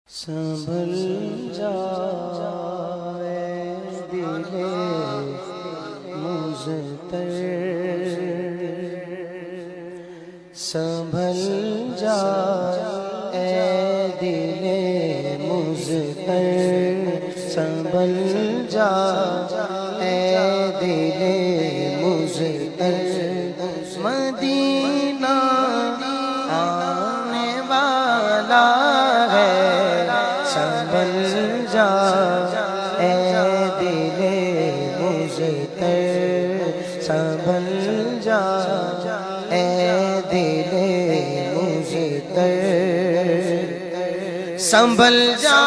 سنبھل جائے دل مضطر، سنبھل جائے دل مضطر، سنبھل جائے دل مضطر، مدینہ آنے والا ہے، سنبھل جا اے دل مضطر، سنبھل جا اے دل مضطر، سنبھل جا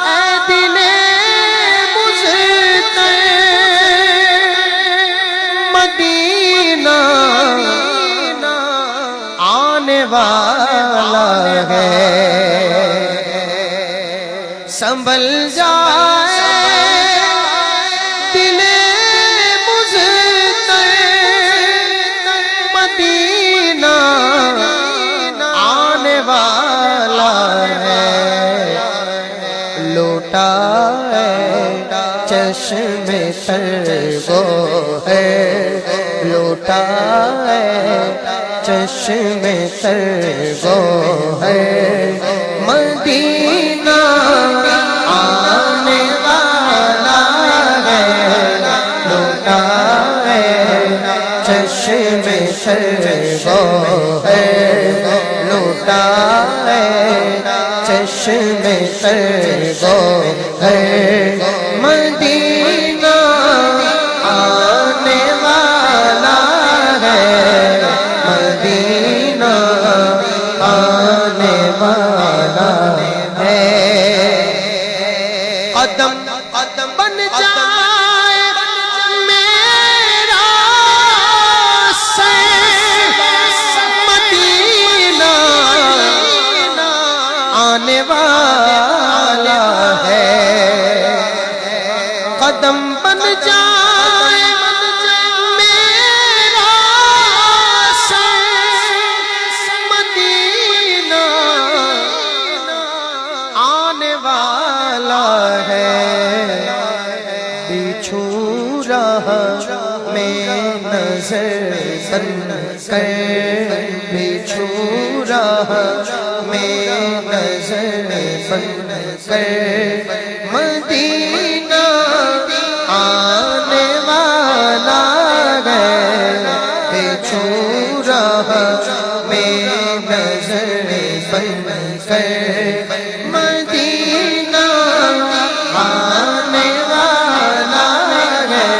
اے دل مضطر، مدینہ آنے والا ہے، سنبھل جائے دل مضطر، مدینہ آنے والا ہے، لوٹا ہے چشم تر وہ ہے، لوٹا ہے چشم تر وہ ہے، مدینہ آنے والا ہے، لوٹا ہے چشم تر وہ ہے، لوٹا ہے چشم تر وہ ہے، مدینہ آنے والا ہے، مدینہ آنے والا ہے، قدم قدم بن جائے میرا سر، مدینہ آنے والا ہے، قدم بن جائے میرا سر، مدینہ آنے والا ہے، بچھو رہا میں نظر بن کر، بچھو رہا میں نظر بن کر، مدینہ آنے والا ہے، بچھو رہا میں نظر بن کر، مدینہ آنے والا ہے،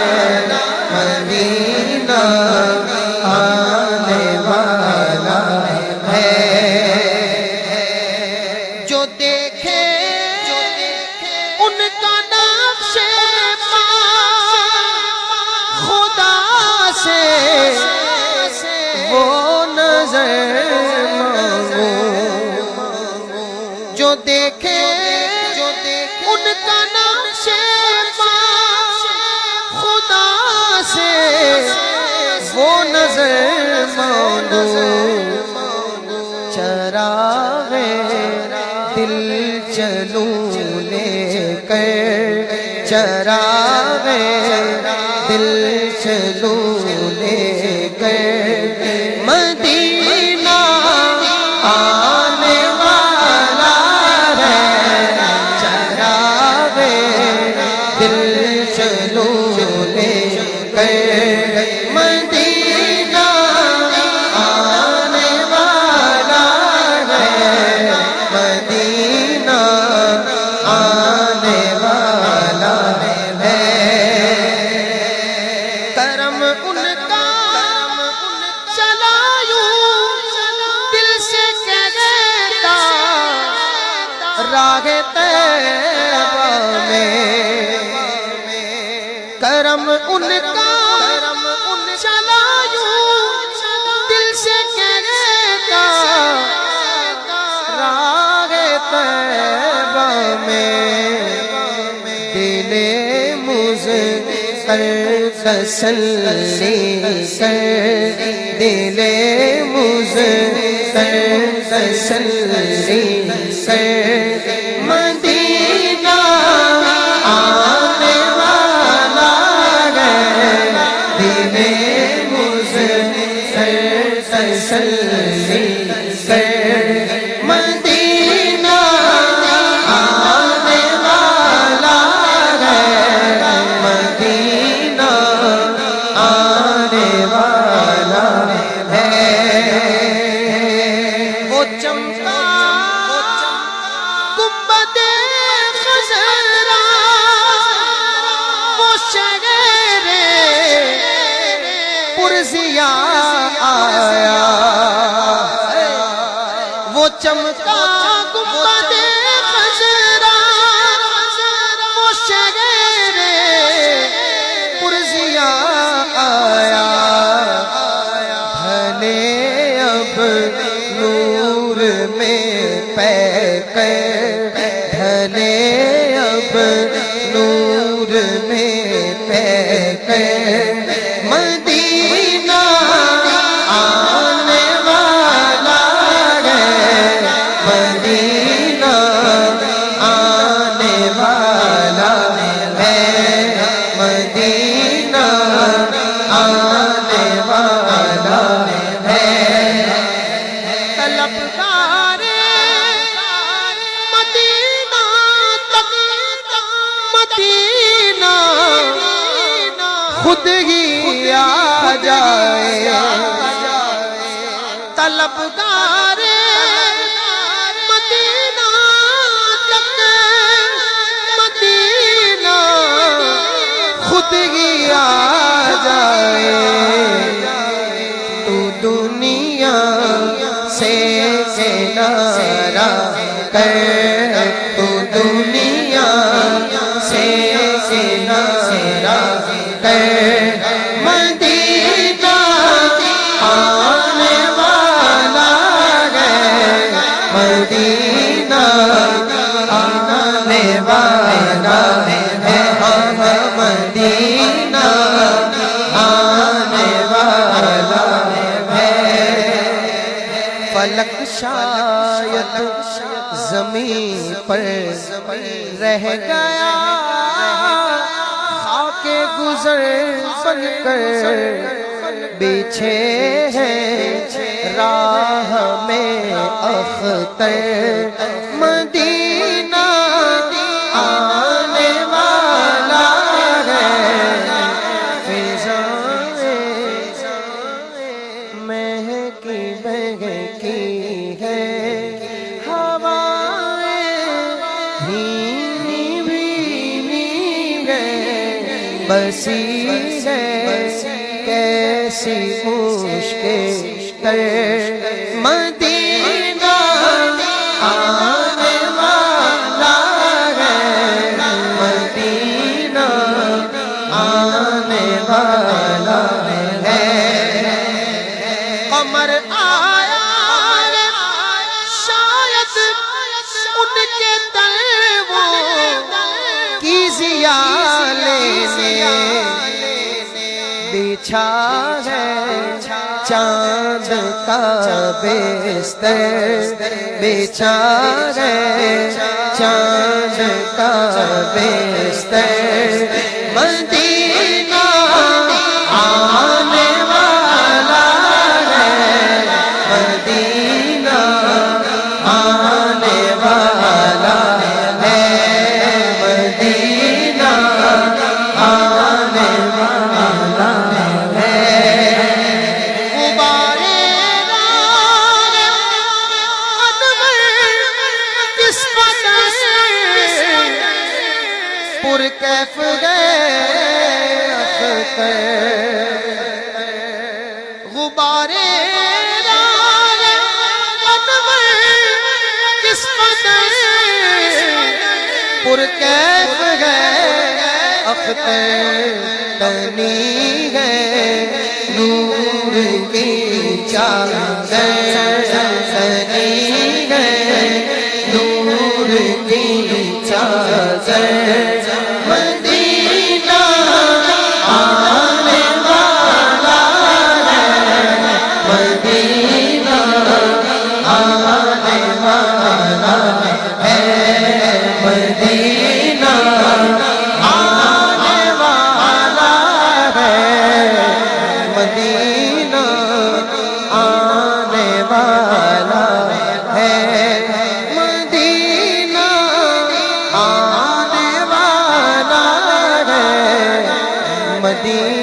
مدینہ آنے والا ہے، جو دیکھے ان کا نقش پا خدا سے وہ نظر مانگو، جو دیکھے ان کا نقش پا خدا سے وہ نظر مانگو، چراغ دل چلوں لے کر، چراغ دل چلوں لے کر، مدینہ آنے والا ہے، چراغ دل چلوں لے کر، مدینہ آنے والا ہے، مدینہ آنے والا ہے، کرم ان کا چلا یوں دل سے کہتا، راہ طیبہ میں، کرم ان کا چلا یوں دل سے کہتا، راہ طیبہ میں، دل مضطر تسلی کر، دل مضطر تسلی کر مدینہ آنے والا ہے دل مضطر تسلی کر مدینہ آنے والا ہے مدینہ آنے والا ہے وہ چمکا گنبد خضرا وہ شہر پرزیا آیا وہ چمکا گنبد خضرا وہ شہر پرزیا آیا بھلے اب نور میں پے کر بھلے اب نور میں پے کر مدینہ آنے والا ہے مدینہ آنے والا ہے مدینہ آنے والا ہے طلبگار مدینہ تک مدینہ خود ہی آ جائے طلبگار مدینہ تک مدینہ خود ہی آ جائے تو دنیا سے کنارہ کر تو دنیا سے کنارہ کر مدینہ آنے والا ہے مدینہ آنے والا ہے مدینہ آنے والا ہے فلک شاید زمین پر رہ گیا خاک گزر بن کر بچھے ہیں راہ میں اختر مدینہ آنے والا ہے فضائیں مہکی بہکی ہے ہوائیں بھینی بھینی ہے بسی ہے کیسی مشکل تر مدینہ آنے والا ہے مدینہ آنے والا ہے قمر آیا شاید ان کے تلووں کی ضیا لینے بچھا ہے چاند کا بستر بچھا ہے چاند کا بستر مدینہ آنے والا ہے مدینہ آنے والا ہے مدینہ آنے والا ہے غبارے راہ انور کس قدر پرکیف گئے غبارے راہ انور کس قدر پرکیف گئے اختر تنی ہے نور کی چادر تنی ہے نور کی چادر مدینہ آنے والا ہے مدینہ آنے مدینہ